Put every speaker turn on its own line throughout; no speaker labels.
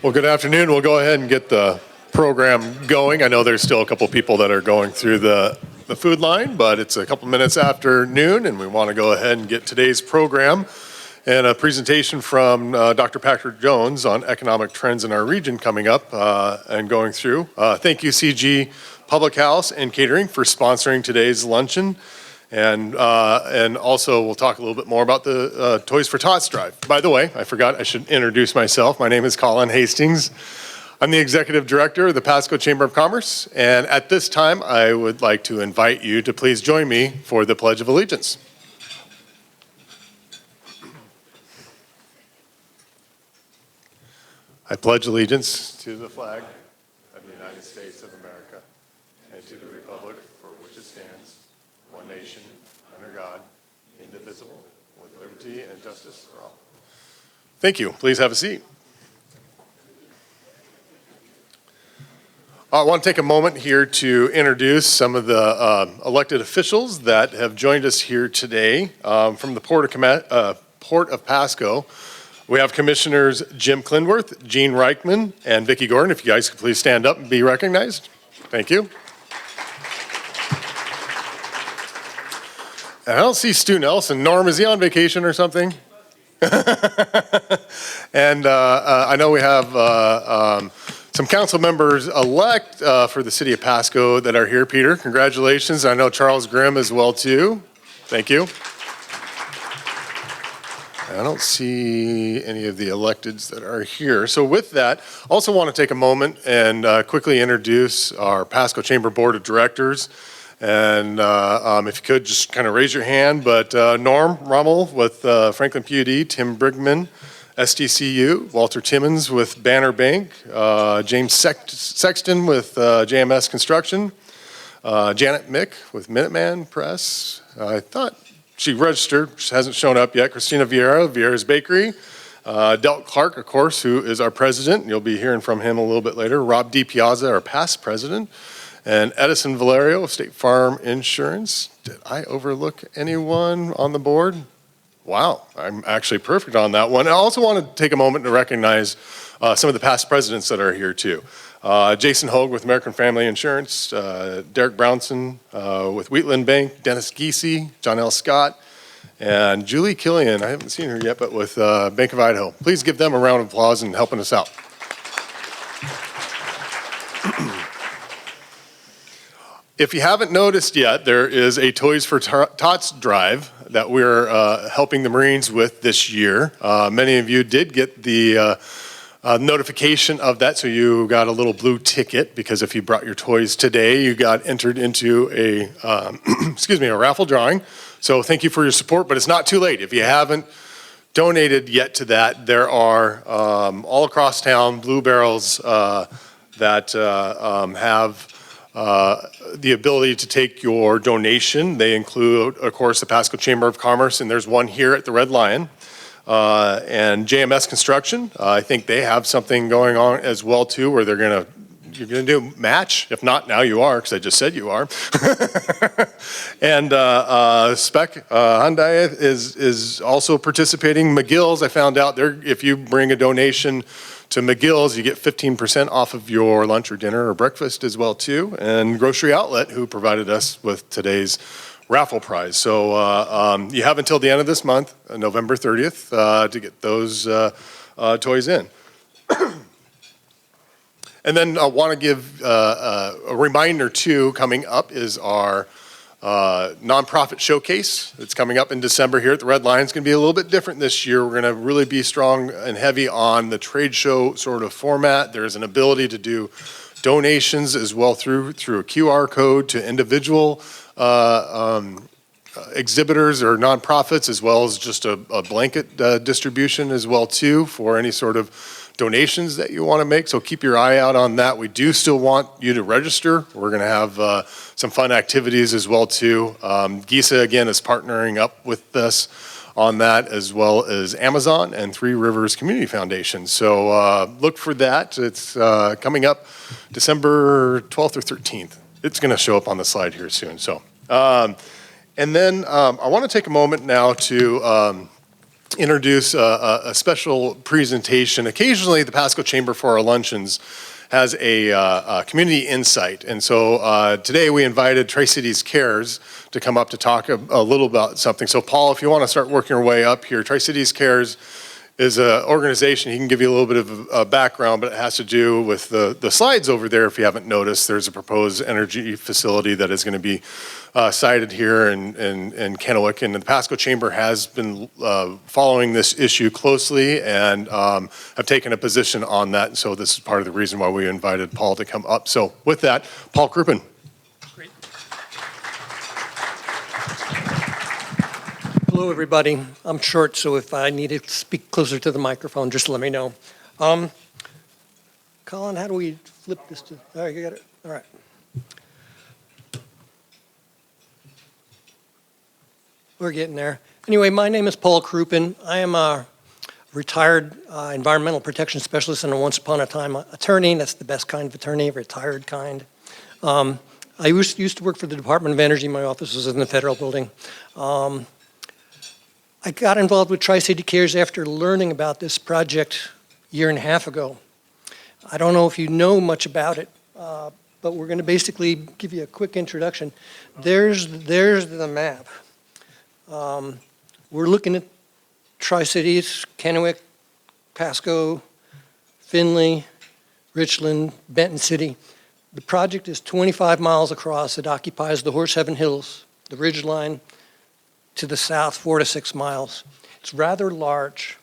Well, good afternoon. We'll go ahead and get the program going. I know there's still a couple people that are going through the food line, but it's a couple minutes after noon, and we want to go ahead and get today's program and a presentation from Dr. Patrick Jones on economic trends in our region coming up and going through. Thank you, CG Public House and Catering, for sponsoring today's luncheon. And also we'll talk a little bit more about the Toys for Tots drive. By the way, I forgot I should introduce myself. My name is Colin Hastings. I'm the Executive Director of the Pasco Chamber of Commerce. And at this time, I would like to invite you to please join me for the Pledge of Allegiance. I pledge allegiance to the flag of the United States of America and to the republic for which it stands, one nation, under God, indivisible, with liberty and justice for all. Thank you. Please have a seat. I want to take a moment here to introduce some of the elected officials that have joined us here today from the Port of Pasco. We have Commissioners Jim Clinworth, Gene Reichman, and Vicki Gordon. If you guys could please stand up and be recognized. Thank you. And I don't see Stu Nelson. Norm, is he on vacation or something? And I know we have some council members elect for the city of Pasco that are here. Peter, congratulations. I know Charles Grimm as well too. Thank you. I don't see any of the electeds that are here. So with that, also want to take a moment and quickly introduce our Pasco Chamber Board of Directors. And if you could just kind of raise your hand, but Norm Rommel with Franklin PUD, Tim Brigman, SDCU, Walter Timmons with Banner Bank, James Sexton with JMS Construction, Janet Mick with Minuteman Press. I thought she registered, she hasn't shown up yet. Christina Vieira, Vieira's Bakery. Delt Clark, of course, who is our president. You'll be hearing from him a little bit later. Rob DiPiazza, our past president. And Edison Valerio, State Farm Insurance. Did I overlook anyone on the board? Wow, I'm actually perfect on that one. I also want to take a moment to recognize some of the past presidents that are here too. Jason Hogue with American Family Insurance, Derek Brownson with Wheatland Bank, Dennis Giese, John L. Scott, and Julie Killian, I haven't seen her yet, but with Bank of Idaho. Please give them a round of applause in helping us out. If you haven't noticed yet, there is a Toys for Tots drive that we're helping the Marines with this year. Many of you did get the notification of that, so you got a little blue ticket, because if you brought your toys today, you got entered into a, a raffle drawing. So thank you for your support, but it's not too late. If you haven't donated yet to that, there are all across town blue barrels that have the ability to take your donation. They include, of course, the Pasco Chamber of Commerce, and there's one here at the Red Lion. And JMS Construction, I think they have something going on as well too, where you're gonna do match. If not, now you are, because I just said you are. And Spec Hyundai is also participating. McGill's, I found out if you bring a donation to McGill's, you get 15% off of your lunch or dinner or breakfast as well too. And Grocery Outlet, who provided us with today's raffle prize. So you have until the end of this month, November 30th, to get those toys in. And then I want to give a reminder too, coming up is our nonprofit showcase. It's coming up in December here at the Red Lion. It's going to be a little bit different this year. We're going to really be strong and heavy on the trade show sort of format. There's an ability to do donations as well through a QR code to individual exhibitors or nonprofits, as well as just a blanket distribution as well too for any sort of donations that you want to make. So keep your eye out on that. We do still want you to register. We're going to have some fun activities as well too. Giese again is partnering up with us on that, as well as Amazon and Three Rivers Community Foundation. So look for that. It's coming up December 12th or 13th. It's going to show up on the slide here soon. So, and then I want to take a moment now to introduce a special presentation. Occasionally, the Pasco Chamber for our luncheons has a community insight. And so today we invited Tri-Cities Cares to come up to talk a little about something. So Paul, if you want to start working your way up here, Tri-Cities Cares is an organization. He can give you a little bit of a background, but it has to do with the slides over there. If you haven't noticed, there's a proposed energy facility that is going to be sited here in Kennewick, and the Pasco Chamber has been following this issue closely and have taken a position on that. And so this is part of the reason why we invited Paul to come up. So with that, Paul Crouppen.
Great. Hello, everybody. I'm short, so if I need to speak closer to the microphone, just let me know. Colin, how do we flip this to? All right, you got it. All right. We're getting there. Anyway, my name is Paul Crouppen. I am a retired environmental protection specialist and a once upon a time attorney. That's the best kind of attorney, a retired kind. I used to work for the Department of Energy. My office was in the federal building. I got involved with Tri-City Cares after learning about this project a year and a half ago. I don't know if you know much about it, but we're going to basically give you a quick introduction. There's the map. We're looking at Tri-Cities, Kennewick, Pasco, Findlay, Richland, Benton City. The project is 25 miles across. It occupies the Horse Heaven Hills, the ridge line, to the south, 4 to 6 miles. It's rather large.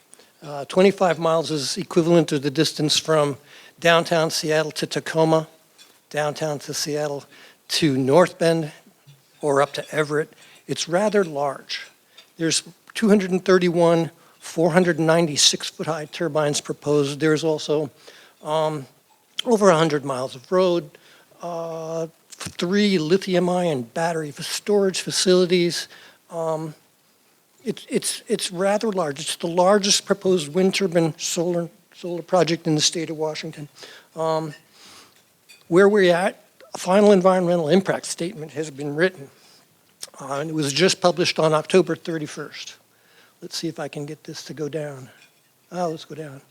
25 miles is equivalent to the distance from downtown Seattle to Tacoma, downtown to Seattle to North Bend, or up to Everett. It's rather large. There's 231 496-foot-high turbines proposed. There's also over 100 miles of road, 3 lithium-ion battery storage facilities. It's rather large. It's the largest proposed wind turbine solar project in the state of Washington. Where we're at, a final environmental impact statement has been written. And it was just published on October 31st. Let's see if I can get this to go down. Let's go down.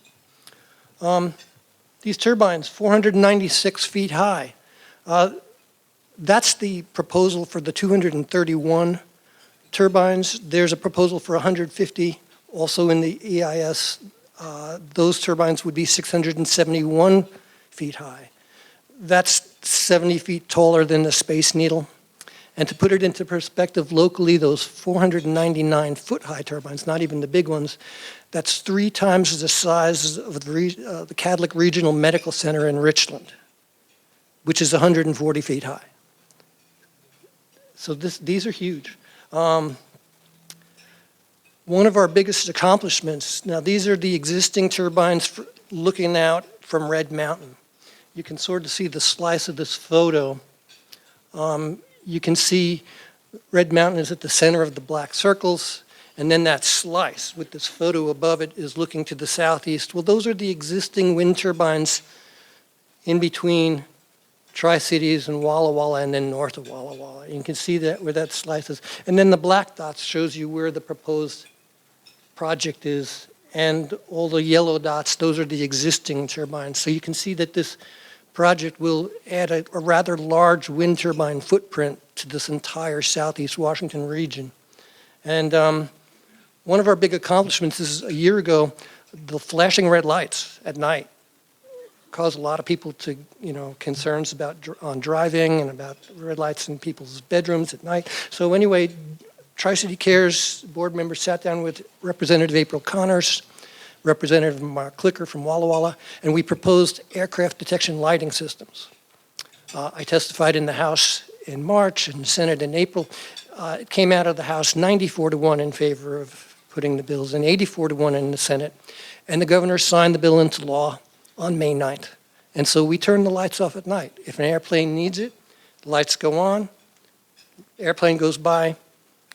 These turbines, 496 feet high. That's the proposal for the 231 turbines. There's a proposal for 150, also in the EIS. Those turbines would be 671 feet high. That's 70 feet taller than the Space Needle. And to put it into perspective locally, those 499-foot-high turbines, not even the big ones, that's 3 times the size of the Cadlick Regional Medical Center in Richland, which is 140 feet high. So these are huge. One of our biggest accomplishments, now these are the existing turbines looking out from Red Mountain. You can sort of see the slice of this photo. You can see Red Mountain is at the center of the black circles, and then that slice with this photo above it is looking to the southeast. Well, those are the existing wind turbines in between Tri-Cities and Walla Walla and then north of Walla Walla. You can see that where that slice is. And then the black dots shows you where the proposed project is, and all the yellow dots, those are the existing turbines. So you can see that this project will add a rather large wind turbine footprint to this entire southeast Washington region. And one of our big accomplishments is a year ago, the flashing red lights at night caused a lot of people to, concerns about on driving and about red lights in people's bedrooms at night. So anyway, Tri-City Cares board members sat down with Representative April Connors, Representative Mark Clicker from Walla Walla, and we proposed aircraft detection lighting systems. I testified in the House in March and the Senate in April. It came out of the House 94-1 in favor of putting the bills and 84-1 in the Senate. And the governor signed the bill into law on May 9th. And so we turn the lights off at night. If an airplane needs it, the lights go on, airplane goes by,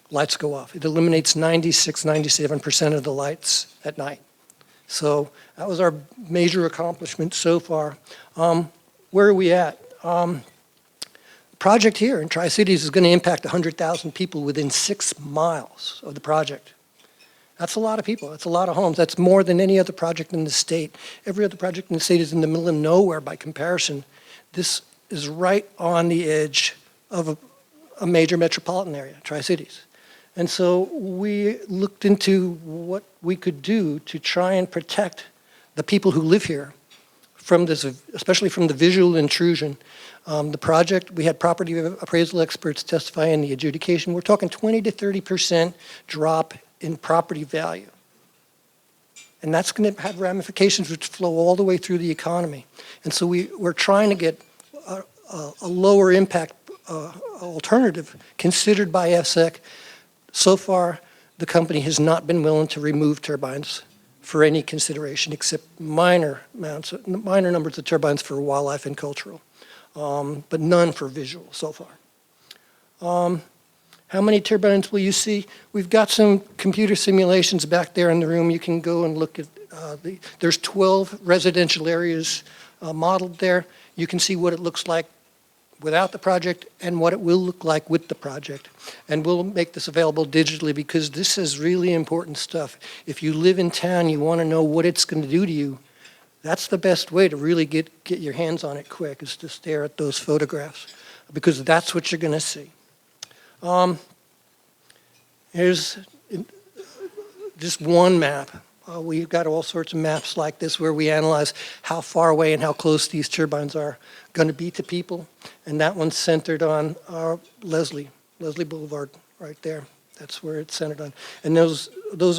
lights go off. It eliminates 96, 97% of the lights at night. So that was our major accomplishment so far. Where are we at? The project here in Tri-Cities is going to impact 100,000 people within 6 miles of the project. That's a lot of people. That's a lot of homes. That's more than any other project in the state. Every other project in the state is in the middle of nowhere by comparison. This is right on the edge of a major metropolitan area, Tri-Cities. And so we looked into what we could do to try and protect the people who live here from this, especially from the visual intrusion. The project, we had property appraisal experts testify in the adjudication. We're talking 20 to 30% drop in property value. And that's going to have ramifications which flow all the way through the economy. And so we're trying to get a lower impact alternative considered by FSEC. So far, the company has not been willing to remove turbines for any consideration except minor numbers of turbines for wildlife and cultural, but none for visual so far. How many turbines will you see? We've got some computer simulations back there in the room. You can go and look at, there's 12 residential areas modeled there. You can see what it looks like without the project and what it will look like with the project. And we'll make this available digitally because this is really important stuff. If you live in town, you want to know what it's going to do to you. That's the best way to really get your hands on it quick, is to stare at those photographs, because that's what you're going to see. Here's just one map. We've got all sorts of maps like this where we analyze how far away and how close these turbines are going to be to people. And that one's centered on Leslie Boulevard right there. That's where it's centered on. And those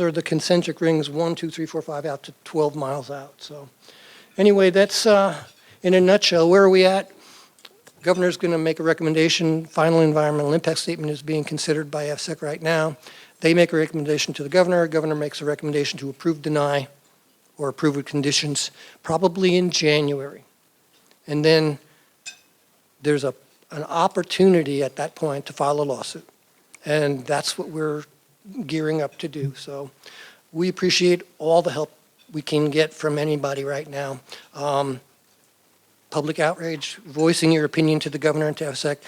are the concentric rings, 1, 2, 3, 4, 5, out to 12 miles out. So anyway, that's in a nutshell. Where are we at? Governor's going to make a recommendation. Final environmental impact statement is being considered by FSEC right now. They make a recommendation to the governor. Governor makes a recommendation to approve, deny, or approve with conditions, probably in January. And then there's an opportunity at that point to file a lawsuit. And that's what we're gearing up to do. So we appreciate all the help we can get from anybody right now. Public outrage, voicing your opinion to the governor and to FSEC,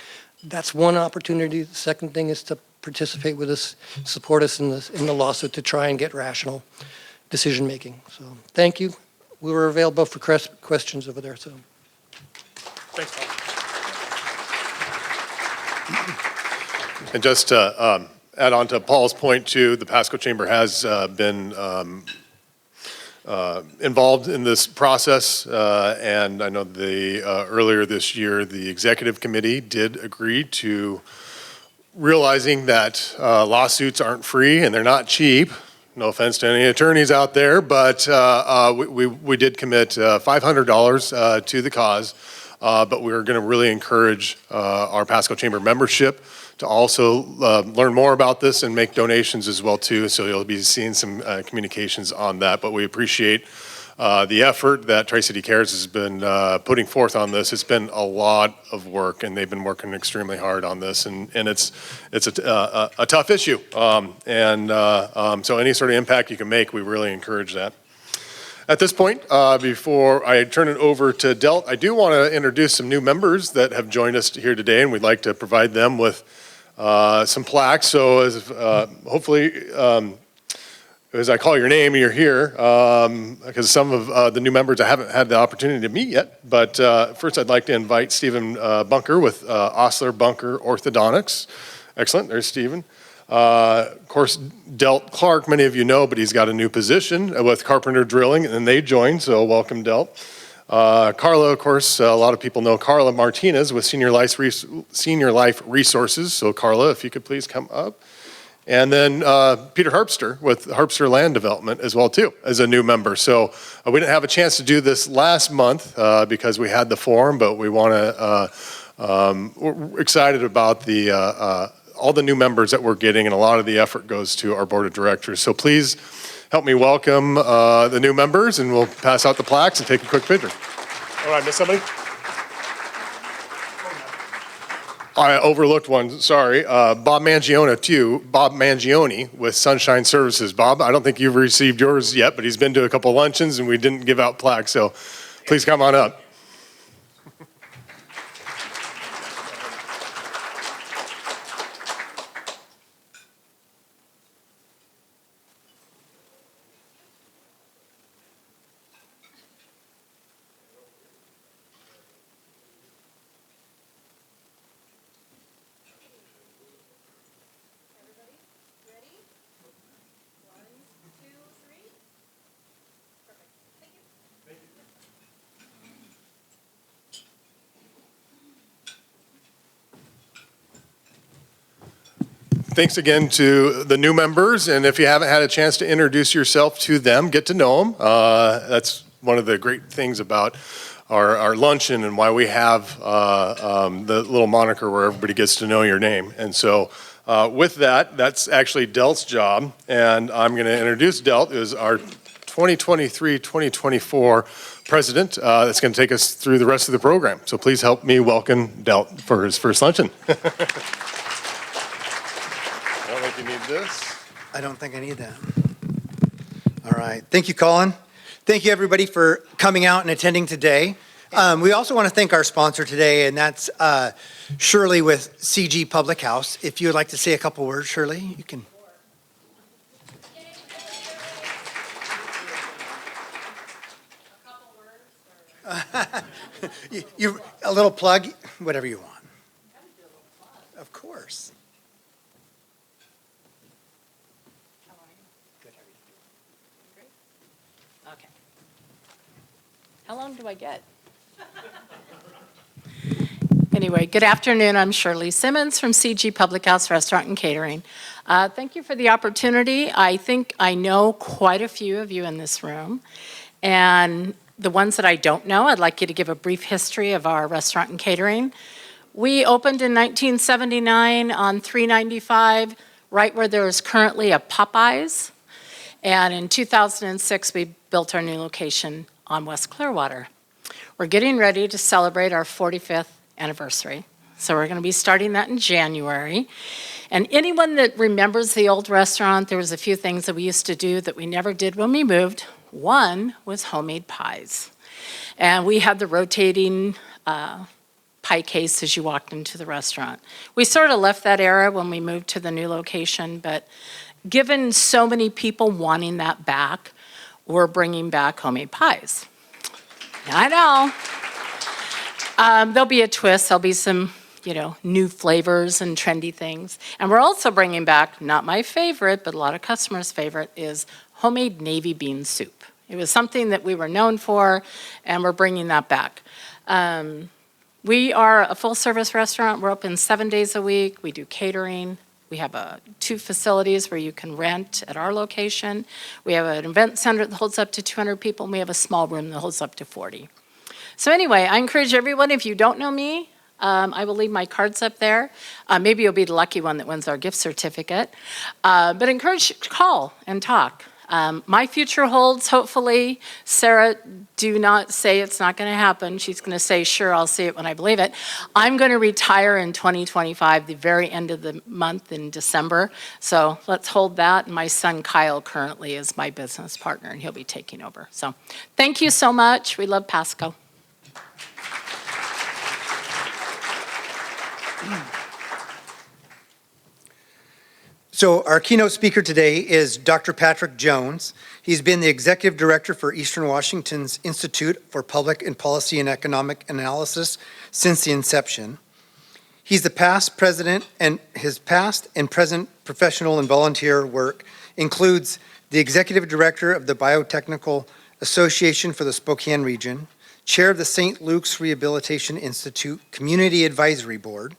that's one opportunity. The second thing is to participate with us, support us in the lawsuit to try and get rational decision making. So thank you. We were available for questions over there. So
thanks, Paul. And just to add on to Paul's point too, the Pasco Chamber has been involved in this process, and I know earlier this year the executive committee did agree to realizing that lawsuits aren't free and they're not cheap. No offense to any attorneys out there, but we did commit $500 to the cause, but we're going to really encourage our Pasco Chamber membership to also learn more about this and make donations as well too. So you'll be seeing some communications on that. But we appreciate the effort that Tri-City Cares has been putting forth on this. It's been a lot of work, and they've been working extremely hard on this. And it's a tough issue. So any sort of impact you can make, we really encourage that. At this point, before I turn it over to Delt, I do want to introduce some new members that have joined us here today, and we'd like to provide them with some plaques. So as, hopefully, as I call your name, you're here, because some of the new members I haven't had the opportunity to meet yet. But first, I'd like to invite Stephen Bunker with Osler Bunker Orthodontics. Excellent, there's Stephen. Of course, Delt Clark, many of you know, but he's got a new position with Carpenter Drilling, and they joined, so welcome, Delt. Carla, of course, a lot of people know Carla Martinez with Senior Life Resources. So Carla, if you could please come up. And then Peter Harpster with Harpster Land Development as well too, as a new member. So we didn't have a chance to do this last month because we had the forum, but we want to, we're excited about all the new members that we're getting, and a lot of the effort goes to our board of directors. So please help me welcome the new members, and we'll pass out the plaques and take a quick picture. Oh, I missed somebody? I overlooked one, sorry. Bob Mangione with Sunshine Services. Bob, I don't think you've received yours yet, but he's been to a couple luncheons and we didn't give out plaques, so please come on up. thanks again to the new members, and if you haven't had a chance to introduce yourself to them, get to know them. That's one of the great things about our luncheon and why we have the little moniker where everybody gets to know your name. And so with that, that's actually Delt's job, and I'm going to introduce Delt, who is our 2023-2024 president. That's going to take us through the rest of the program. So please help me welcome Delt for his first luncheon. I don't think you need this.
I don't think I need that. All right. Thank you, Colin. Thank you, everybody, for coming out and attending today. We also want to thank our sponsor today, and that's Shirley with CG Public House. If you would like to say a couple words, Shirley, you can. You a little plug, whatever you want. Of course.
Okay. How long do I get? Anyway, good afternoon. I'm Shirley Simmons from CG Public House Restaurant and Catering. Thank you for the opportunity. I think I know quite a few of you in this room. And the ones that I don't know, I'd like you to give a brief history of our restaurant and catering. We opened in 1979 on 395, right where there is currently a Popeyes. And in 2006, we built our new location on West Clearwater. We're getting ready to celebrate our 45th anniversary. So we're going to be starting that in January. And anyone that remembers the old restaurant, there was a few things that we used to do that we never did when we moved. One was homemade pies. And we had the rotating pie case as you walked into the restaurant. We sort of left that era when we moved to the new location, but given so many people wanting that back, we're bringing back homemade pies. I know. There'll be a twist. There'll be some, new flavors and trendy things. And we're also bringing back, not my favorite, but a lot of customers' favorite, is homemade navy bean soup. It was something that we were known for, and we're bringing that back. We are a full-service restaurant. We're open 7 days a week. We do catering. We have 2 facilities where you can rent at our location. We have an event center that holds up to 200 people, and we have a small room that holds up to 40. So anyway, I encourage everyone, if you don't know me, I will leave my cards up there. Maybe you'll be the lucky one that wins our gift certificate. But encourage you to call and talk. My future holds, hopefully. Sarah, do not say it's not going to happen. She's going to say, sure, I'll see it when I believe it. I'm going to retire in 2025, the very end of the month in December. So let's hold that. And my son, Kyle, currently is my business partner, and he'll be taking over. So thank you so much. We love Pasco.
So our keynote speaker today is Dr. Patrick Jones. He's been the executive director for Eastern Washington's Institute for Public and Policy and Economic Analysis since the inception. He's the past president, and his past and present professional and volunteer work includes the executive director of the Biotechnical Association for the Spokane region, chair of the St. Luke's Rehabilitation Institute Community Advisory Board,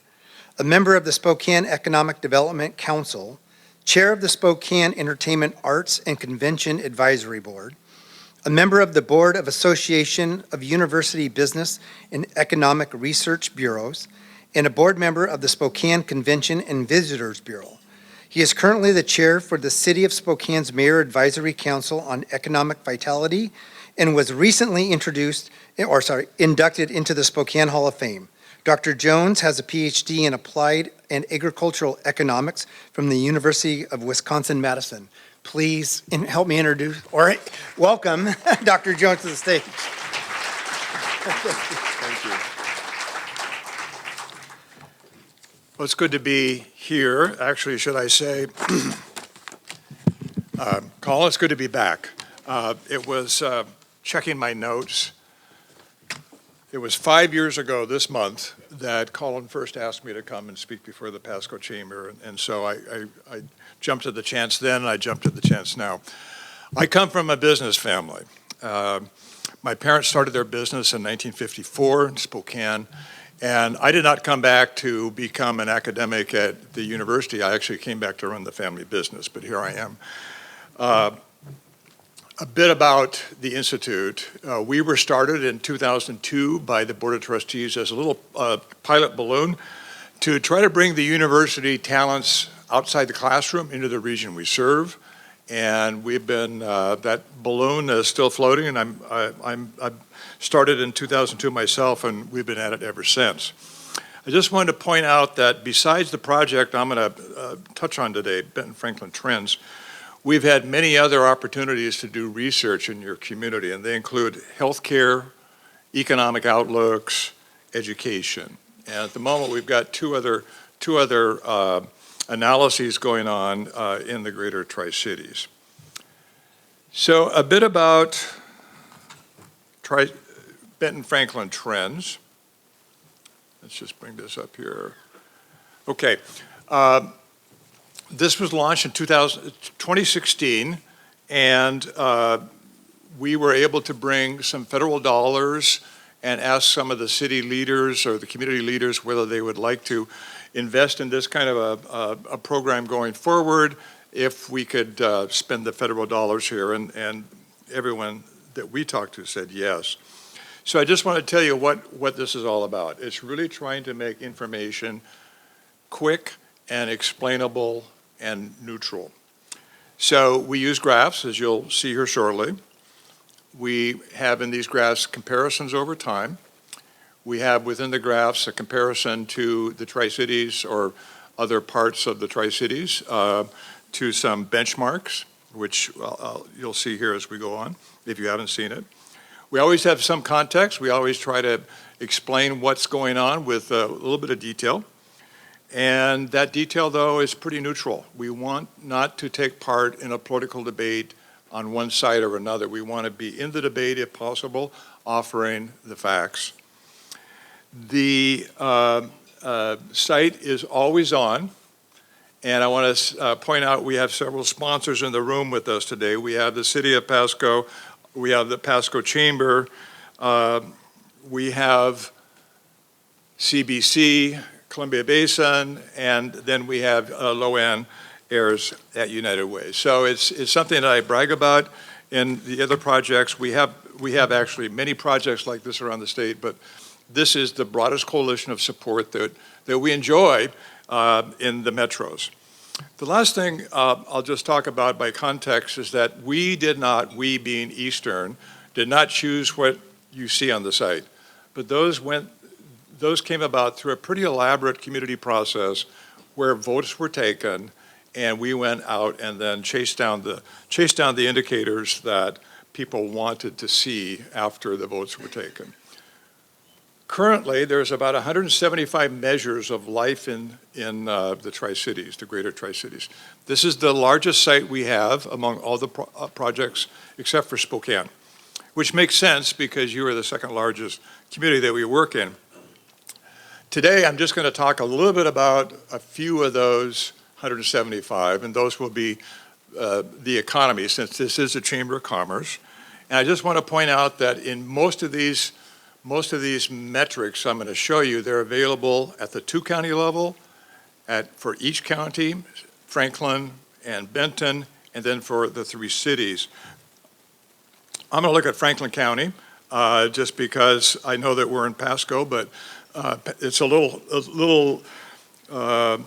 a member of the Spokane Economic Development Council, chair of the Spokane Entertainment Arts and Convention Advisory Board, a member of the Board of Association of University Business and Economic Research Bureaus, and a board member of the Spokane Convention and Visitors Bureau. He is currently the chair for the City of Spokane's Mayor Advisory Council on Economic Vitality and was recently inducted into the Spokane Hall of Fame. Dr. Jones has a PhD in Applied and Agricultural Economics from the University of Wisconsin-Madison. Please help me introduce, or welcome Dr. Jones to the stage.
Thank you.
Well, it's good to be here. Actually, should I say, Colin, it's good to be back. It was checking my notes. It was 5 years ago this month that Colin first asked me to come and speak before the Pasco Chamber, and so I jumped at the chance then, and I jumped at the chance now. I come from a business family. My parents started their business in 1954 in Spokane, And I did not come back to become an academic at the university. I actually came back to run the family business, but here I am. A bit about the Institute. We were started in 2002 by the Board of Trustees as a little pilot balloon to try to bring the university talents outside the classroom into the region we serve. And we've been, that balloon is still floating, and I started in 2002 myself, and we've been at it ever since. I just wanted to point out that besides the project I'm going to touch on today, Benton-Franklin Trends, we've had many other opportunities to do research in your community, and they include healthcare, economic outlooks, education. And at the moment, we've got two other analyses going on in the greater Tri-Cities. So a bit about Benton-Franklin Trends. Let's just bring this up here. Okay. This was launched in 2016, and we were able to bring some federal dollars and ask some of the city leaders or the community leaders whether they would like to invest in this kind of a program going forward if we could spend the federal dollars here, and everyone that we talked to said yes. So I just want to tell you what this is all about. It's really trying to make information quick and explainable and neutral. So we use graphs, as you'll see here shortly. We have in these graphs comparisons over time. We have within the graphs a comparison to the Tri-Cities or other parts of the Tri-Cities to some benchmarks, which you'll see here as we go on, if you haven't seen it. We always have some context. We always try to explain what's going on with a little bit of detail. And that detail, though, is pretty neutral. We want not to take part in a political debate on one side or another. We want to be in the debate, if possible, offering the facts. The site is always on, and I want to point out we have several sponsors in the room with us today. We have the City of Pasco, we have the Pasco Chamber, we have CBC, Columbia Basin, and then we have low-end heirs at United Way. So it's something that I brag about. In the other projects, we have actually many projects like this around the state, but this is the broadest coalition of support that we enjoy in the metros. The last thing I'll just talk about by context is that we being Eastern, did not choose what you see on the site, but those came about through a pretty elaborate community process where votes were taken, and we went out and then chased down the indicators that people wanted to see after the votes were taken. Currently, there's about 175 measures of life in the Tri-Cities, the greater Tri-Cities. This is the largest site we have among all the projects except for Spokane, which makes sense because you are the second largest community that we work in. Today, I'm just going to talk a little bit about a few of those 175, and those will be the economy, since this is a Chamber of Commerce. And I just want to point out that in most of these metrics I'm going to show you, they're available at the two-county level, for each county, Franklin and Benton, and then for the three cities. I'm going to look at Franklin County, just because I know that we're in Pasco, but it's a little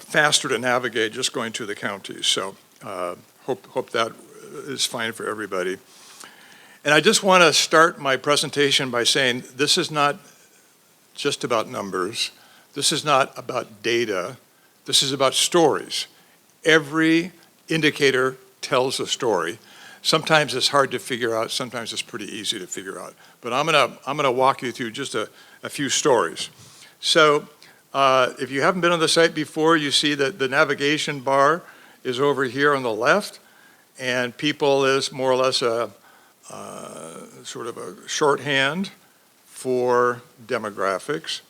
faster to navigate just going to the counties. So hope that is fine for everybody. And I just want to start my presentation by saying this is not just about numbers. This is not about data. This is about stories. Every indicator tells a story. Sometimes it's hard to figure out. Sometimes it's pretty easy to figure out. But I'm gonna walk you through just a few stories. So if you haven't been on the site before, you see that the navigation bar is over here on the left, and people is more or less a sort of a shorthand for demographics.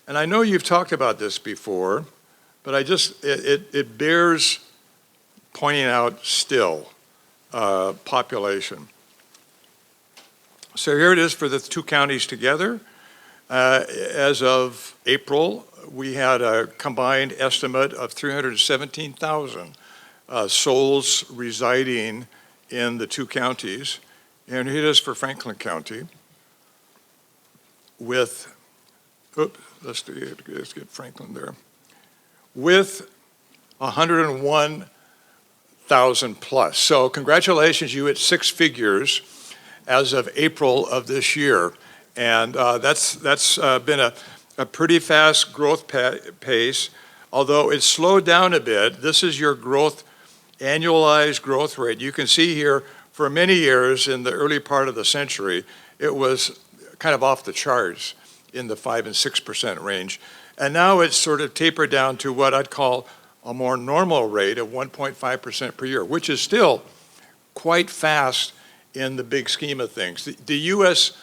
And I know you've talked about this before, but it bears pointing out still, population. So here it is for the two counties together. As of April, we had a combined estimate of 317,000 souls residing in the two counties. And here it is for Franklin County with, let's get Franklin there, with 101,000 plus. So congratulations, you hit six figures as of April of this year. And that's been a pretty fast growth pace, although it's slowed down a bit. This is your annualized growth rate. You can see here for many years in the early part of the century, it was kind of off the charts in the 5 and 6% range. And now it's sort of tapered down to what I'd call a more normal rate of 1.5% per year, which is still quite fast in the big scheme of things. The U.S.,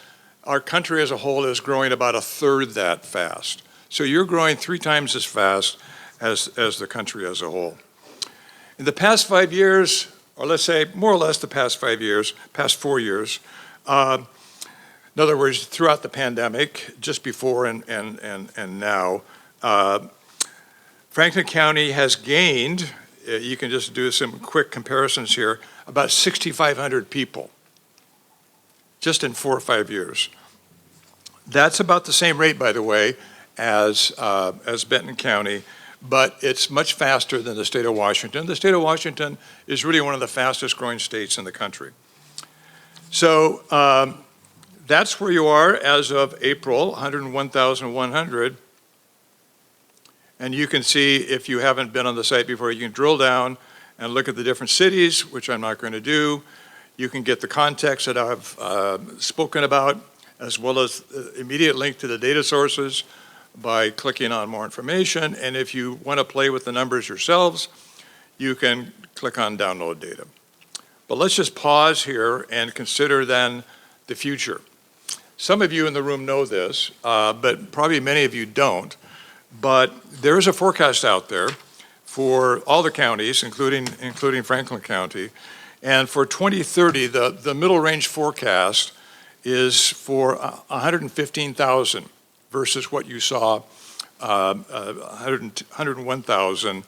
our country as a whole, is growing about a third that fast. So you're growing 3 times as fast as the country as a whole. In the past 5 years, or let's say more or less the past 4 years, in other words, throughout the pandemic, just before and now, Franklin County has gained, you can just do some quick comparisons here, about 6,500 people just in 4 or 5 years. That's about the same rate, by the way, as Benton County, but it's much faster than the state of Washington. The state of Washington is really one of the fastest growing states in the country. So that's where you are as of April, 101,100. And you can see, if you haven't been on the site before, you can drill down and look at the different cities, which I'm not going to do. You can get the context that I've spoken about, as well as immediate link to the data sources by clicking on more information. And if you want to play with the numbers yourselves, you can click on download data. But let's just pause here and consider then the future. Some of you in the room know this, but probably many of you don't. But there is a forecast out there for all the counties, including Franklin County. And for 2030, the middle range forecast is for 115,000 versus what you saw, 101,000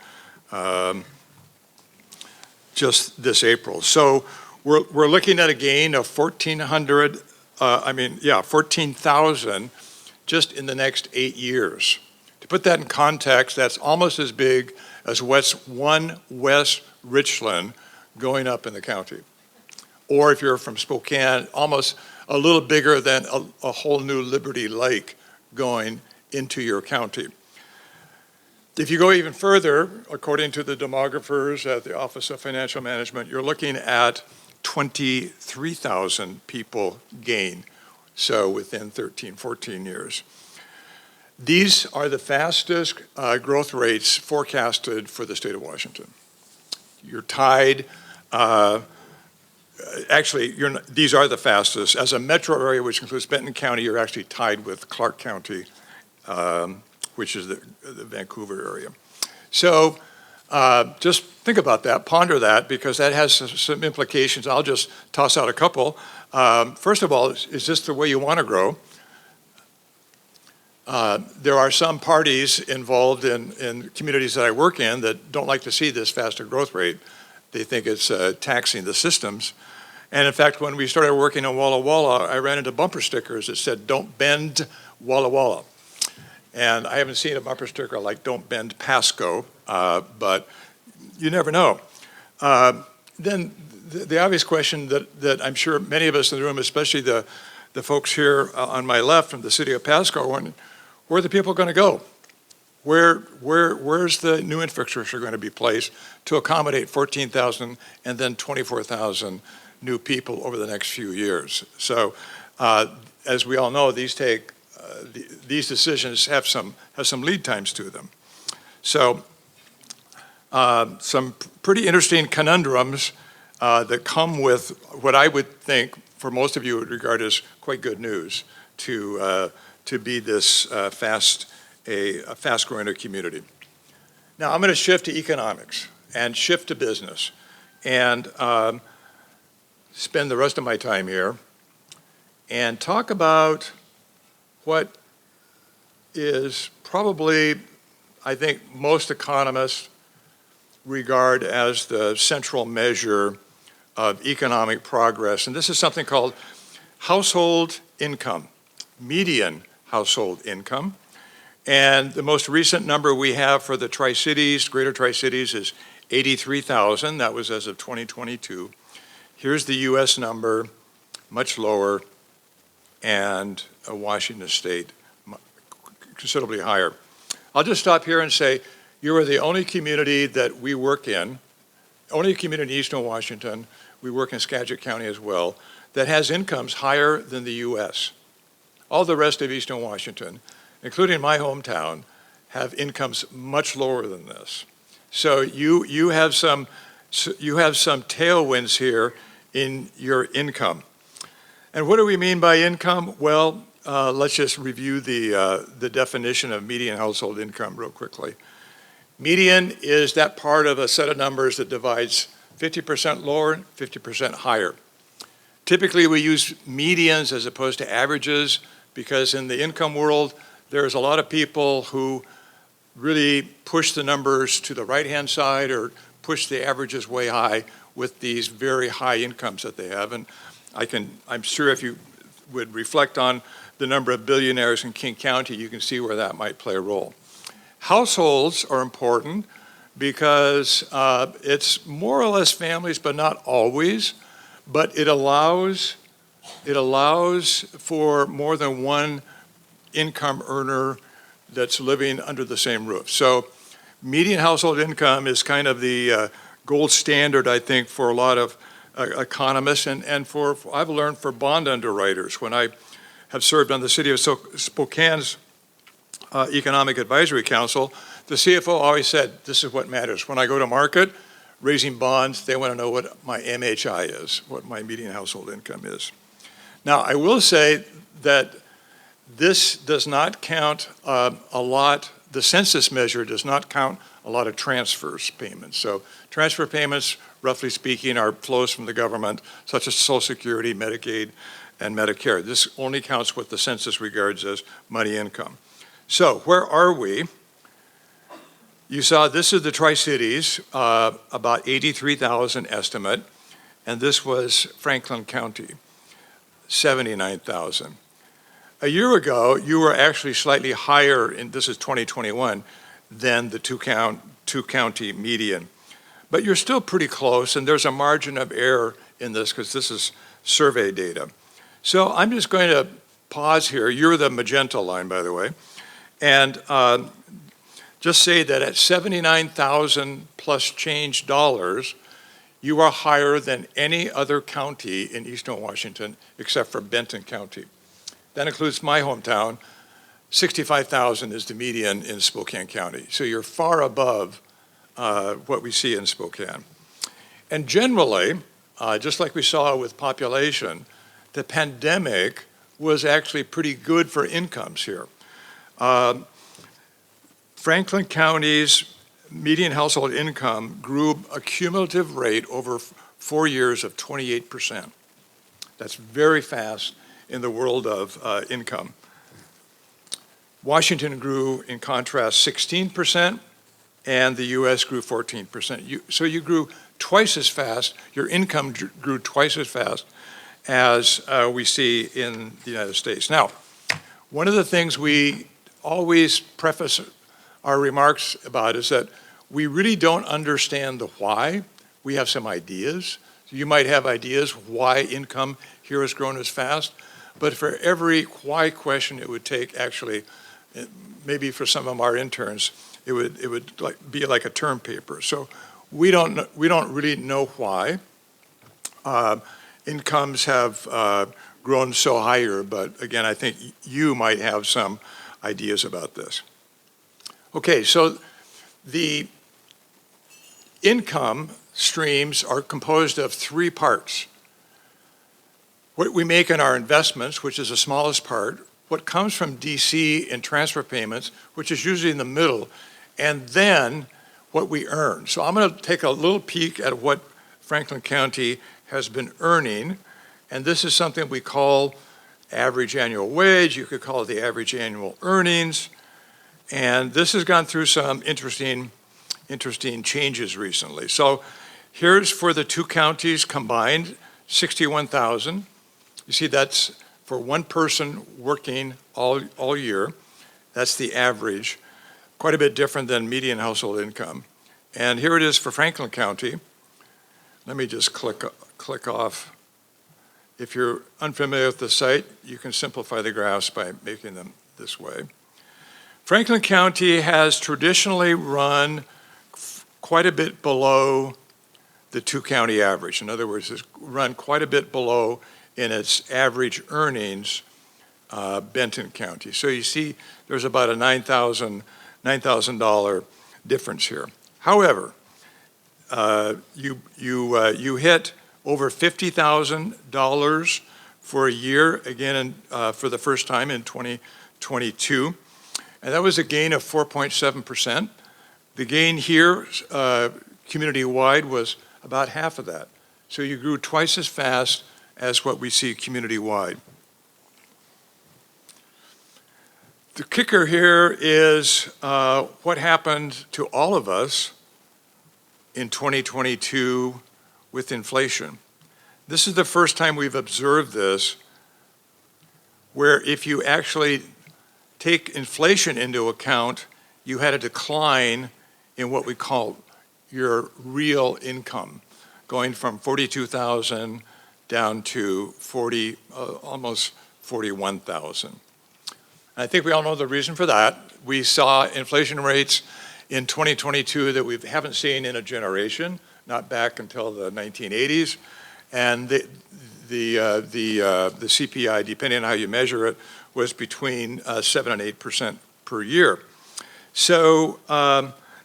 just this April. So we're looking at a gain of 14,000 just in the next 8 years. To put that in context, that's almost as big as West Richland going up in the county. Or if you're from Spokane, almost a little bigger than a whole new Liberty Lake going into your county. If you go even further, according to the demographers at the Office of Financial Management, you're looking at 23,000 people gain, so within 13, 14 years. These are the fastest growth rates forecasted for the state of Washington. You're tied, these are the fastest. As a metro area, which includes Benton County, you're actually tied with Clark County, which is the Vancouver area. So just think about that, ponder that, because that has some implications. I'll just toss out a couple. First of all, is this the way you want to grow? There are some parties involved in communities that I work in that don't like to see this faster growth rate. They think it's taxing the systems. And in fact, when we started working on Walla Walla, I ran into bumper stickers that said, "Don't bend Walla Walla." And I haven't seen a bumper sticker like "Don't bend Pasco," but you never know. Then the obvious question that I'm sure many of us in the room, especially the folks here on my left from the city of Pasco, are wondering, where are the people going to go? Where's the new infrastructure going to be placed to accommodate 14,000 and then 24,000 new people over the next few years? So, as we all know, these decisions have some lead times to them. So, some pretty interesting conundrums that come with what I would think, for most of you, would regard as quite good news to be this a fast-growing community. Now, I'm going to shift to economics and shift to business and spend the rest of my time here and talk about what is probably, I think, most economists regard as the central measure of economic progress. And this is something called household income, median household income. And the most recent number we have for the Tri-Cities, Greater Tri-Cities, is 83,000. That was as of 2022. Here's the US number, much lower, and Washington State, considerably higher. I'll just stop here and say, you are the only community that we work in, only community in Eastern Washington, we work in Skagit County as well, that has incomes higher than the US. All the rest of Eastern Washington, including my hometown, have incomes much lower than this. So you have some tailwinds here in your income. And what do we mean by income? Well, let's just review the definition of median household income real quickly. Median is that part of a set of numbers that divides 50% lower, 50% higher. Typically, we use medians as opposed to averages because in the income world, there's a lot of people who really push the numbers to the right-hand side or push the averages way high with these very high incomes that they have. And I'm sure if you would reflect on the number of billionaires in King County, you can see where that might play a role. Households are important because it's more or less families, but not always. But it allows for more than one income earner that's living under the same roof. So median household income is kind of the gold standard, I think, for a lot of economists and for, I've learned, for bond underwriters. When I have served on the City of Spokane's Economic Advisory Council, the CFO always said, this is what matters. When I go to market, raising bonds, they want to know what my MHI is, what my median household income is. Now, I will say that this does not count a lot, the census measure does not count a lot of transfers payments. So transfer payments, roughly speaking, are flows from the government, such as Social Security, Medicaid, and Medicare. This only counts what the census regards as money income. So where are we? You saw this is the Tri-Cities, about 83,000 estimate, and this was Franklin County, 79,000. A year ago, you were actually slightly higher, and this is 2021, than the two-county median. But you're still pretty close, and there's a margin of error in this because this is survey data. So I'm just going to pause here. You're the magenta line, by the way, and just say that at 79,000 plus change dollars, you are higher than any other county in Eastern Washington except for Benton County. That includes my hometown. 65,000 is the median in Spokane County. So you're far above what we see in Spokane. And generally, just like we saw with population, the pandemic was actually pretty good for incomes here. Franklin County's median household income grew a cumulative rate over 4 years of 28%. That's very fast in the world of income. Washington grew, in contrast, 16%, and the US grew 14%. So you grew twice as fast, your income grew twice as fast as we see in the United States. Now, one of the things we always preface our remarks about is that we really don't understand the why. We have some ideas. You might have ideas why income here has grown as fast, but for every why question it would take, actually, maybe for some of our interns, it would be like a term paper. So we don't really know why incomes have grown so higher, but again, I think you might have some ideas about this. Okay, so the income streams are composed of three parts. What we make in our investments, which is the smallest part, what comes from DC in transfer payments, which is usually in the middle, and then what we earn. So I'm going to take a little peek at what Franklin County has been earning, and this is something we call average annual wage. You could call it the average annual earnings. And this has gone through some interesting changes recently. So here's for the two counties combined, 61,000. You see that's for one person working all year. That's the average, quite a bit different than median household income. And here it is for Franklin County. Let me just click off. If you're unfamiliar with the site, you can simplify the graphs by making them this way. Franklin County has traditionally run quite a bit below the two-county average. In other words, it's run quite a bit below in its average earnings Benton County. So you see there's about a $9,000 difference here. However, you hit over $50,000 for a year, again, for the first time in 2022. And that was a gain of 4.7%. The gain here, community-wide, was about half of that. So you grew twice as fast as what we see community-wide. The kicker here is what happened to all of us in 2022 with inflation. This is the first time we've observed this, where if you actually take inflation into account, you had a decline in what we call your real income, going from 42,000 down to almost 41,000. I think we all know the reason for that. We saw inflation rates in 2022 that we haven't seen in a generation, not back until the 1980s, and the CPI, depending on how you measure it, was between 7 and 8% per year. So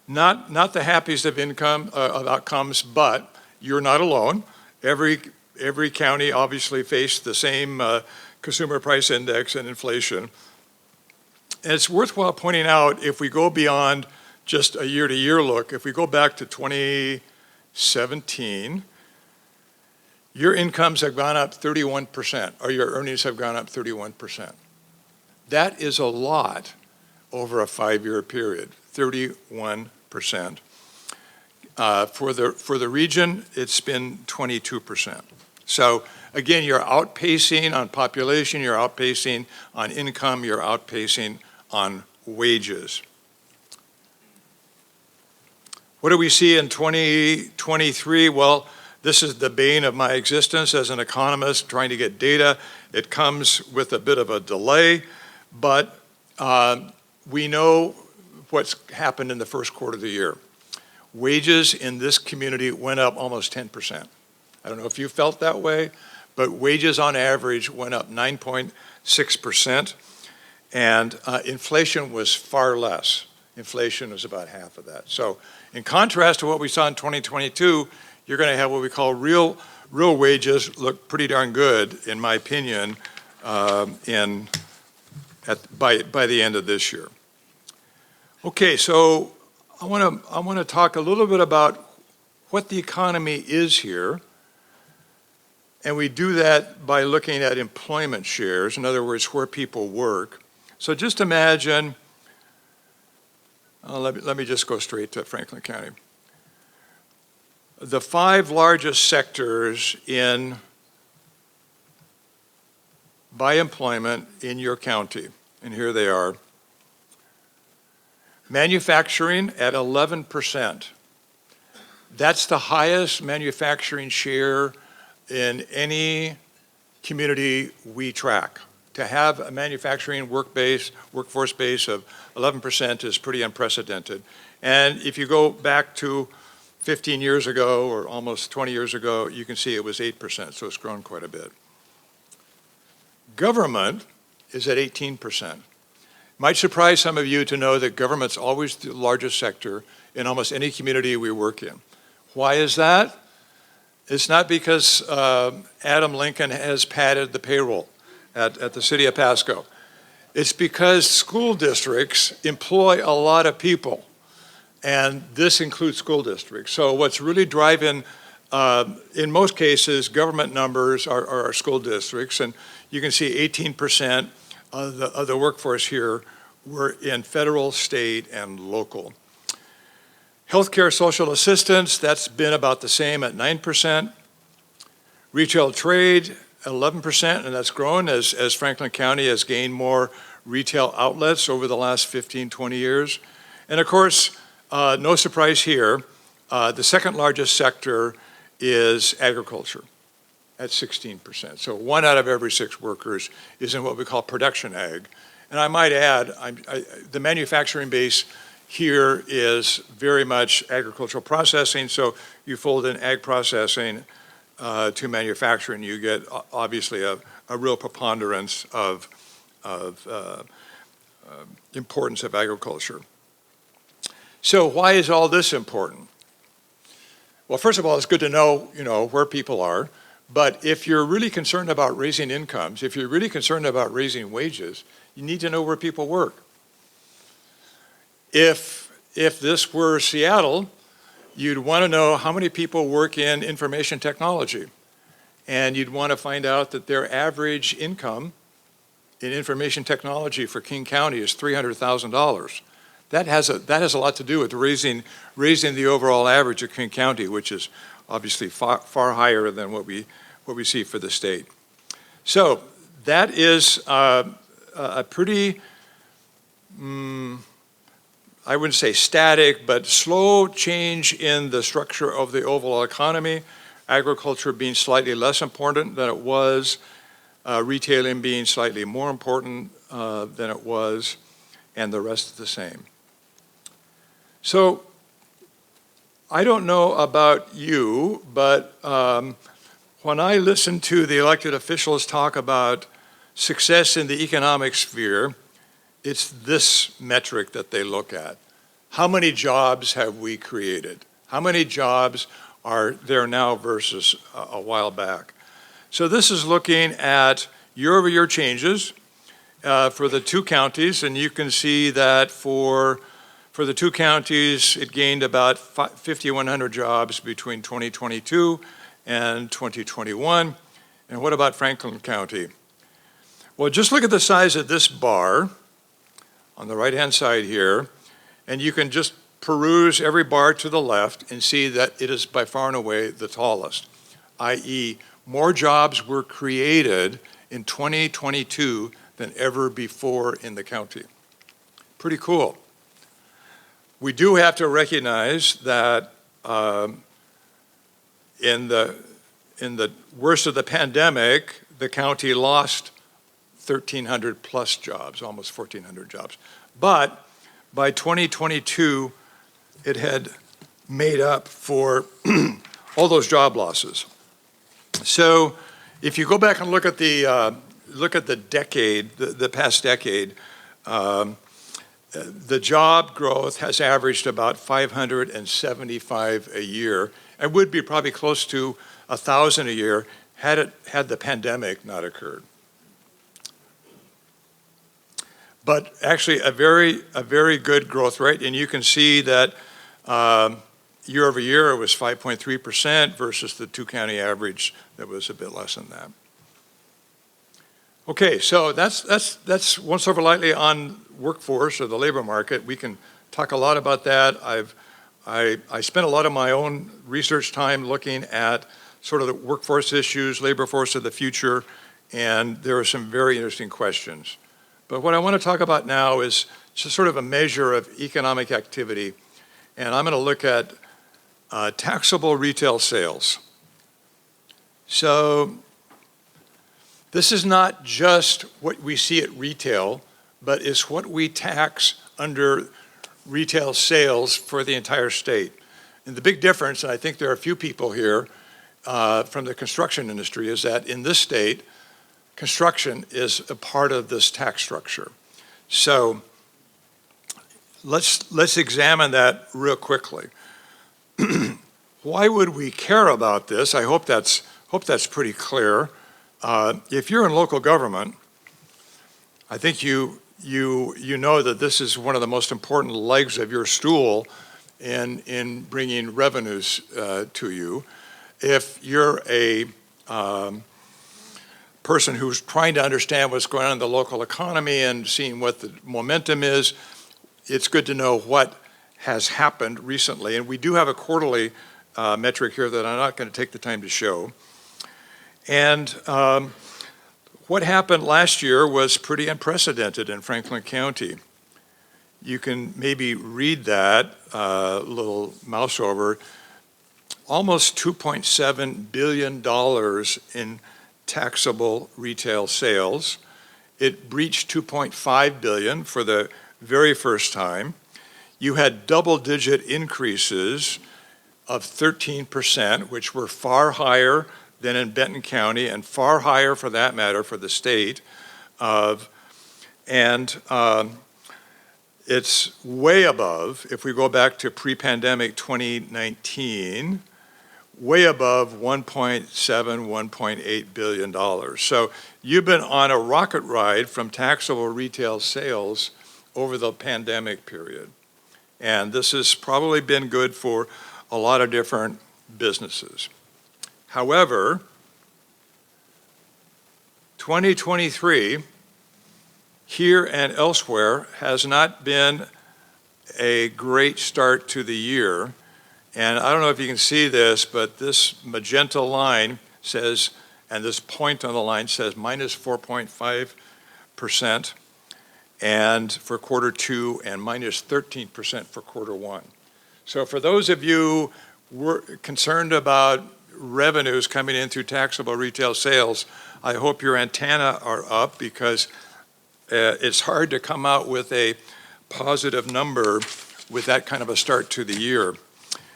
not the happiest of outcomes, but you're not alone. Every county obviously faced the same consumer price index and inflation. And it's worthwhile pointing out, if we go beyond just a year-to-year look, if we go back to 2017, your incomes have gone up 31%, or your earnings have gone up 31%. That is a lot over a 5-year period, 31%. For the region, it's been 22%. So again, you're outpacing on population, you're outpacing on income, you're outpacing on wages. What do we see in 2023? Well, this is the bane of my existence as an economist trying to get data. It comes with a bit of a delay, but we know what's happened in the first quarter of the year. Wages in this community went up almost 10%. I don't know if you felt that way, but wages on average went up 9.6%, and inflation was far less. Inflation was about half of that. So in contrast to what we saw in 2022, you're going to have what we call real wages look pretty darn good, in my opinion, by the end of this year. Okay, so I want to talk a little bit about what the economy is here, and we do that by looking at employment shares, in other words, where people work. So just imagine, let me just go straight to Franklin County. The 5 largest sectors by employment in your county, and here they are. Manufacturing at 11%. That's the highest manufacturing share in any community we track. To have a manufacturing workforce base of 11% is pretty unprecedented. And if you go back to 15 years ago or almost 20 years ago, you can see it was 8%, so it's grown quite a bit. Government is at 18%. Might surprise some of you to know that government's always the largest sector in almost any community we work in. Why is that? It's not because Adam Lincoln has padded the payroll at the city of Pasco. It's because school districts employ a lot of people, and this includes school districts. So what's really driving, in most cases, government numbers are our school districts, and you can see 18% of the workforce here were in federal, state, and local. Healthcare social assistance, that's been about the same at 9%. Retail trade, 11%, and that's grown as Franklin County has gained more retail outlets over the last 15, 20 years. And of course, no surprise here, the second largest sector is agriculture at 16%. So 1 out of every 6 workers is in what we call production ag. And I might add, the manufacturing base here is very much agricultural processing, so you fold in ag processing to manufacturing, you get obviously a real preponderance of importance of agriculture. So why is all this important? Well, first of all, it's good to know, where people are. But if you're really concerned about raising incomes, if you're really concerned about raising wages, you need to know where people work. If this were Seattle, you'd want to know how many people work in information technology. And you'd want to find out that their average income in information technology for King County is $300,000. That has a lot to do with raising the overall average of King County, which is obviously far higher than what we see for the state. So that is a pretty, I wouldn't say static, but slow change in the structure of the overall economy. Agriculture being slightly less important than it was, retailing being slightly more important than it was, and the rest the same. So I don't know about you, but when I listen to the elected officials talk about success in the economic sphere, it's this metric that they look at. How many jobs have we created? How many jobs are there now versus a while back? So this is looking at year-over-year changes for the 2 counties, and you can see that for the 2 counties, it gained about 5,100 jobs between 2022 and 2021. And what about Franklin County? Well, just look at the size of this bar on the right-hand side here, and you can just peruse every bar to the left and see that it is by far and away the tallest, i.e., more jobs were created in 2022 than ever before in the county. Pretty cool. We do have to recognize that in the worst of the pandemic, the county lost 1,300 plus jobs, almost 1,400 jobs. But by 2022, it had made up for all those job losses. So if you go back and look at the decade, the past decade, the job growth has averaged about 575 a year, and would be probably close to 1,000 a year had the pandemic not occurred. But actually a very good growth rate, and you can see that year over year it was 5.3% versus the 2 county average that was a bit less than that. Okay, so that's once over lightly on workforce or the labor market. We can talk a lot about that. I spent a lot of my own research time looking at sort of the workforce issues, labor force of the future, and there are some very interesting questions. But what I want to talk about now is just sort of a measure of economic activity, and I'm going to look at taxable retail sales. So this is not just what we see at retail, but it's what we tax under retail sales for the entire state. And the big difference, and I think there are a few people here from the construction industry, is that in this state, construction is a part of this tax structure. So let's examine that real quickly. Why would we care about this? I hope that's pretty clear. If you're in local government, I think you know that this is one of the most important legs of your stool in bringing revenues to you. If you're a person who's trying to understand what's going on in the local economy and seeing what the momentum is, it's good to know what has happened recently. And we do have a quarterly metric here that I'm not going to take the time to show. And what happened last year was pretty unprecedented in Franklin County. You can maybe read that little mouse over. Almost $2.7 billion in taxable retail sales. It breached $2.5 billion for the very first time. You had double-digit increases of 13%, which were far higher than in Benton County and far higher, for that matter, for the state. It's way above, if we go back to pre-pandemic 2019, way above $1.7, $1.8 billion. So you've been on a rocket ride from taxable retail sales over the pandemic period. And this has probably been good for a lot of different businesses. However, 2023, here and elsewhere, has not been a great start to the year. And I don't know if you can see this, but this magenta line says, and this point on the line says minus 4.5%, and for quarter two, and minus 13% for quarter one. So for those of you who are concerned about revenues coming in through taxable retail sales, I hope your antennae are up, because it's hard to come out with a positive number with that kind of a start to the year.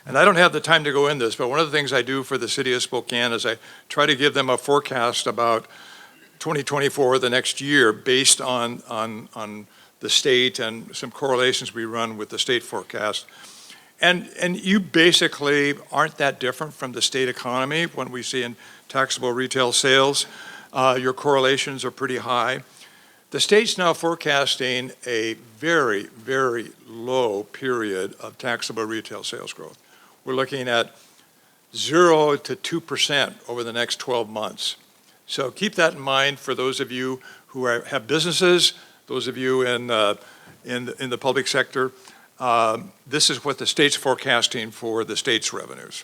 And I don't have the time to go in this, but one of the things I do for the city of Spokane is I try to give them a forecast about 2024, the next year, based on the state and some correlations we run with the state forecast. And you basically aren't that different from the state economy when we see in taxable retail sales. Your correlations are pretty high. The state's now forecasting a very, very low period of taxable retail sales growth. We're looking at 0 to 2% over the next 12 months. So keep that in mind for those of you who have businesses, those of you in the public sector. This is what the state's forecasting for the state's revenues.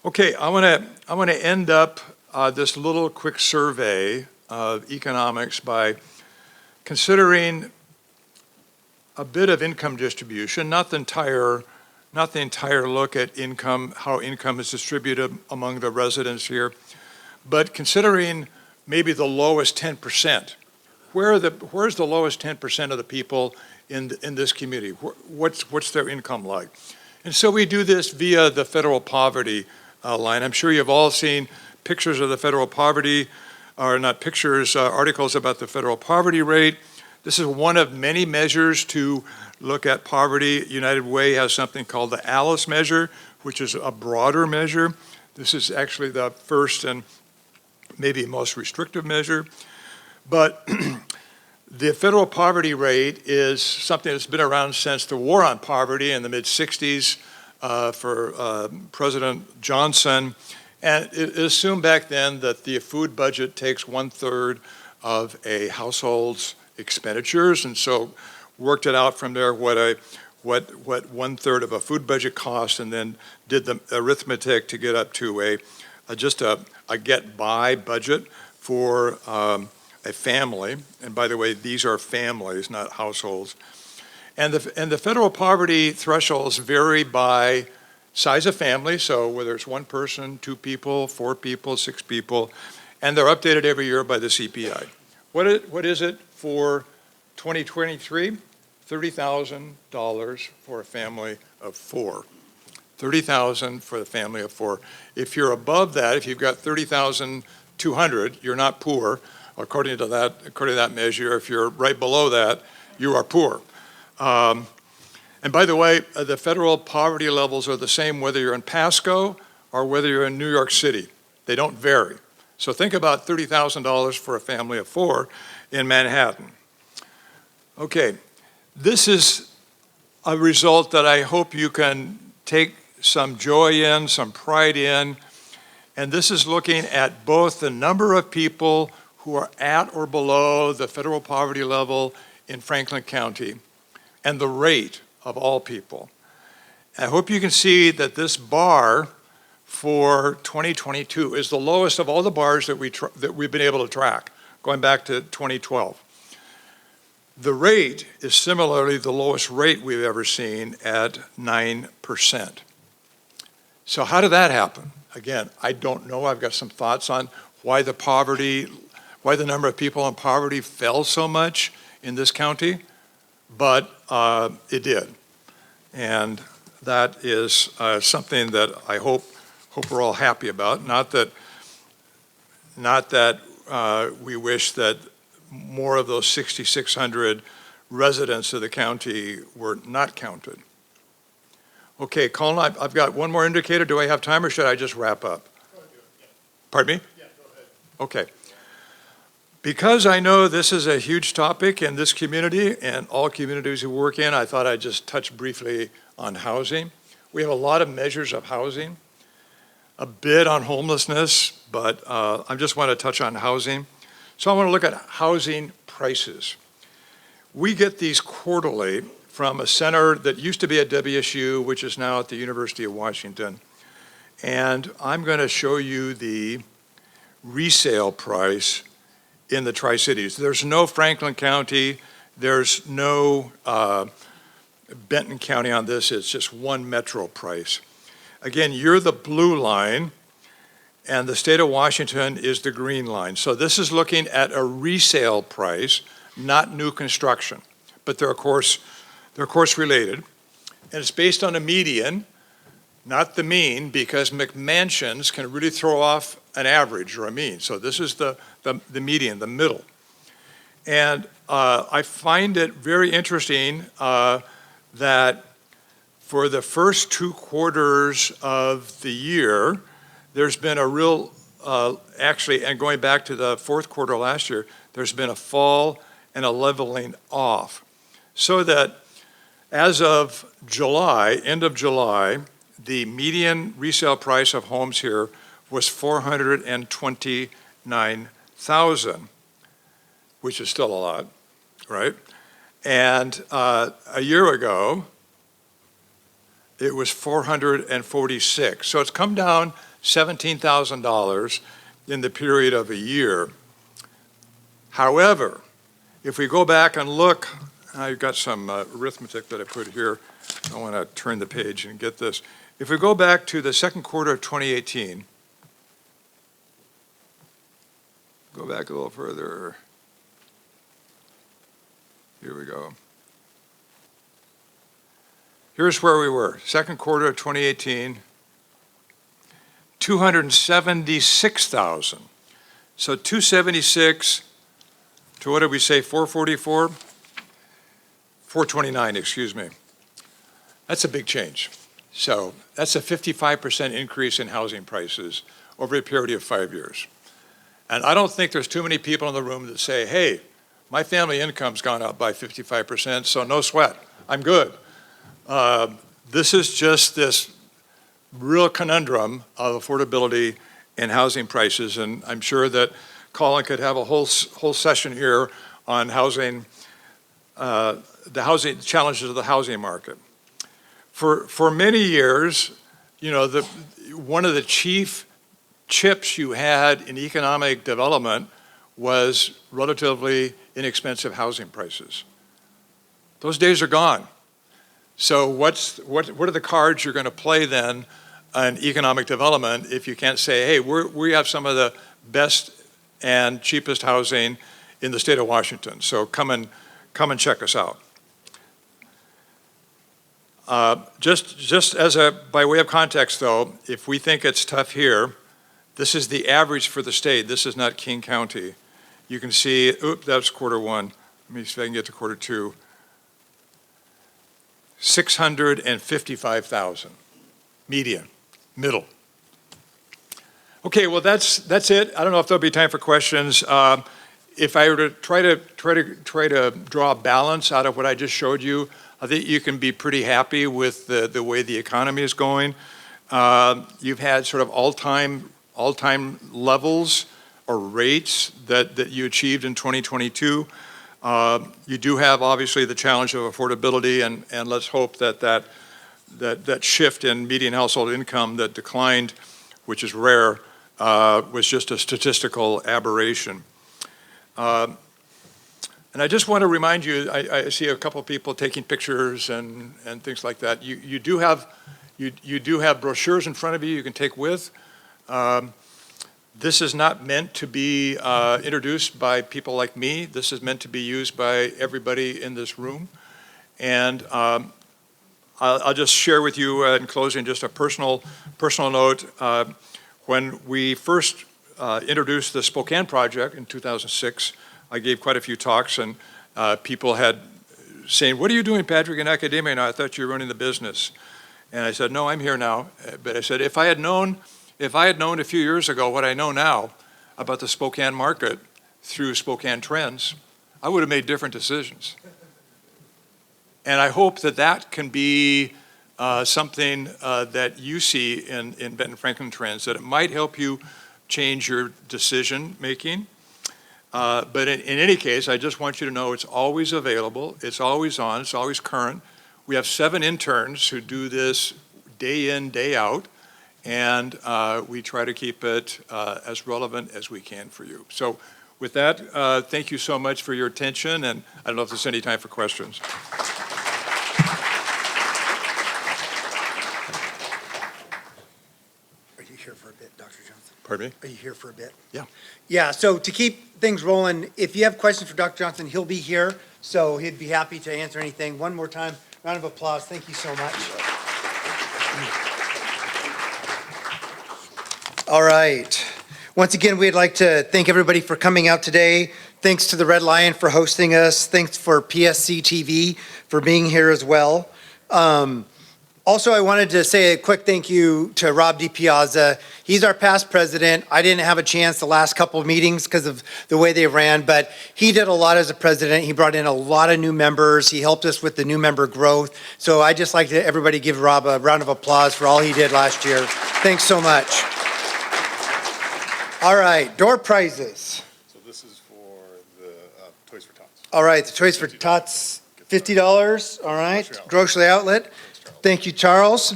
Okay, I want to end up this little quick survey of economics by considering a bit of income distribution, not the entire look at income, how income is distributed among the residents here, but considering maybe the lowest 10%. Where's the lowest 10% of the people in this community? What's their income like? And so we do this via the federal poverty line. I'm sure you've all seen pictures of the federal poverty, or not pictures, articles about the federal poverty rate. This is one of many measures to look at poverty. United Way has something called the ALICE measure, which is a broader measure. This is actually the first and maybe most restrictive measure. But the federal poverty rate is something that's been around since the war on poverty in the mid-60s for President Johnson. And it assumed back then that the food budget takes 1/3 of a household's expenditures, and so worked it out from there what 1/3 of a food budget costs, and then did the arithmetic to get up to just a get by budget for a family. And by the way, these are families, not households. And the federal poverty thresholds vary by size of family, so whether it's one person, 2 people, 4 people, 6 people, and they're updated every year by the CPI. What is it for 2023? $30,000 for a family of 4. $30,000 for a family of 4. If you're above that, if you've got $30,200, you're not poor, according to that measure. If you're right below that, you are poor. And by the way, the federal poverty levels are the same whether you're in Pasco or whether you're in New York City. They don't vary. So think about $30,000 for a family of 4 in Manhattan. Okay, this is a result that I hope you can take some joy in, some pride in. And this is looking at both the number of people who are at or below the federal poverty level in Franklin County and the rate of all people. I hope you can see that this bar for 2022 is the lowest of all the bars that we've been able to track, going back to 2012. The rate is similarly the lowest rate we've ever seen at 9%. So how did that happen? Again, I don't know. I've got some thoughts on why the number of people in poverty fell so much in this county, but it did. And that is something that I hope we're all happy about. Not that we wish that more of those 6,600 residents of the county were not counted. Okay, Colin, I've got one more indicator. Do I have time or should I just wrap up? Pardon me? Yeah, go ahead. Okay. Because I know this is a huge topic in this community and all communities we work in, I thought I'd just touch briefly on housing. We have a lot of measures of housing, a bit on homelessness, but I just want to touch on housing. So I want to look at housing prices. We get these quarterly from a center that used to be at WSU, which is now at the University of Washington. And I'm going to show you the resale price in the Tri-Cities. There's no Franklin County, there's no Benton County on this, it's just one metro price. Again, you're the blue line, and the state of Washington is the green line. So this is looking at a resale price, not new construction, but they're of course related. And it's based on a median, not the mean, because McMansions can really throw off an average or a mean. So this is the median, the middle. And I find it very interesting that for the first 2 quarters of the year, there's been a real, actually, and going back to the 4th quarter last year, there's been a fall and a leveling off. So that as of July, end of July, the median resale price of homes here was $429,000, which is still a lot, right? And a year ago, it was $446,000. So it's come down $17,000 in the period of a year. However, if we go back and look, I've got some arithmetic that I put here. I want to turn the page and get this. If we go back to the 2nd quarter of 2018, go back a little further. Here we go. Here's where we were, 2nd quarter of 2018, 276,000. So 276 to what did we say, 444? 429, excuse me. That's a big change. So that's a 55% increase in housing prices over a period of 5 years. And I don't think there's too many people in the room that say, hey, my family income's gone up by 55%, so no sweat, I'm good. This is just this real conundrum of affordability and housing prices, and I'm sure that Colin could have a whole session here on housing, the housing challenges of the housing market. For many years, you know, one of the chief chips you had in economic development was relatively inexpensive housing prices. Those days are gone. So what are the cards you're going to play then on economic development if you can't say, hey, we have some of the best and cheapest housing in the state of Washington, so come and check us out. Just as by way of context though, if we think it's tough here, this is the average for the state. This is not King County. You can see, that's quarter 1. Let me see if I can get to quarter 2. 655,000, median, middle. Okay, well that's it. I don't know if there'll be time for questions. If I were to try to draw a balance out of what I just showed you, I think you can be pretty happy with the way the economy is going. You've had sort of all-time all-time levels or rates that you achieved in 2022. You do have, obviously, the challenge of affordability, and let's hope that shift in median household income that declined, which is rare, was just a statistical aberration. And I just want to remind you, I see a couple of people taking pictures and things like that. You do have brochures in front of you can take with. This is not meant to be introduced by people like me. This is meant to be used by everybody in this room. And I'll just share with you in closing just a personal note. When we first introduced the Spokane Project in 2006, I gave quite a few talks, and people had saying, "What are you doing, Patrick, in academia now? I thought you were running the business." And I said, "No, I'm here now." But I said, if I had known a few years ago what I know now about the Spokane market through Spokane Trends, I would have made different decisions. And I hope that can be something that you see in Benton-Franklin Trends, that it might help you change your decision making. But in any case, I just want you to know it's always available, it's always on, it's always current. We have 7 interns who do this day in, day out, and we try to keep it as relevant as we can for you. So with that, thank you so much for your attention, and I don't know if there's any time for questions.
Are you here for a bit, Dr. Johnson?
Pardon me?
Are you here for a bit?
Yeah.
Yeah, so to keep things rolling, if you have questions for Dr. Johnson, he'll be here, so he'd be happy to answer anything. One more time, round of applause. Thank you so much. All right. Once again, we'd like to thank everybody for coming out today. Thanks to the Red Lion for hosting us. Thanks for PSC-TV for being here as well. Also, I wanted to say a quick thank you to Rob DiPiazza. He's our past president. I didn't have a chance the last couple of meetings because of the way they ran, but he did a lot as a president. He brought in a lot of new members. He helped us with the new member growth. So I just like to everybody give Rob a round of applause for all he did last year. Thanks so much. All right, door prizes.
So this is for the Toys for Tots.
All right, the Toys for Tots, $50. All right, grocery outlet. Thank you, Charles.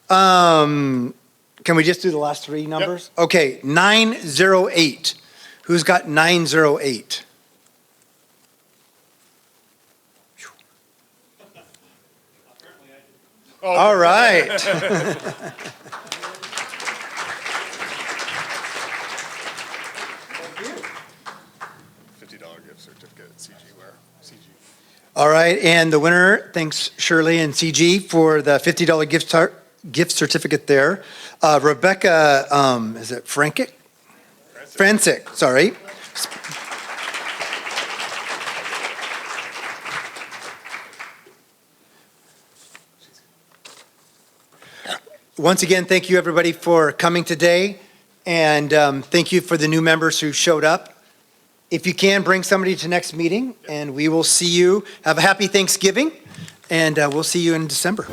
Can we just do the last 3 numbers? Yep. Okay, 908. Who's got 908? All right.
$50 gift certificate, CG Wear, CG.
All right, and the winner, thanks Shirley and CG for the $50 gift certificate there. Rebecca, is it Frankic? Francic, sorry. Once again, thank you everybody for coming today, and thank you for the new members who showed up. If you can, bring somebody to next meeting, and we will see you. Have a happy Thanksgiving, and we'll see you in December.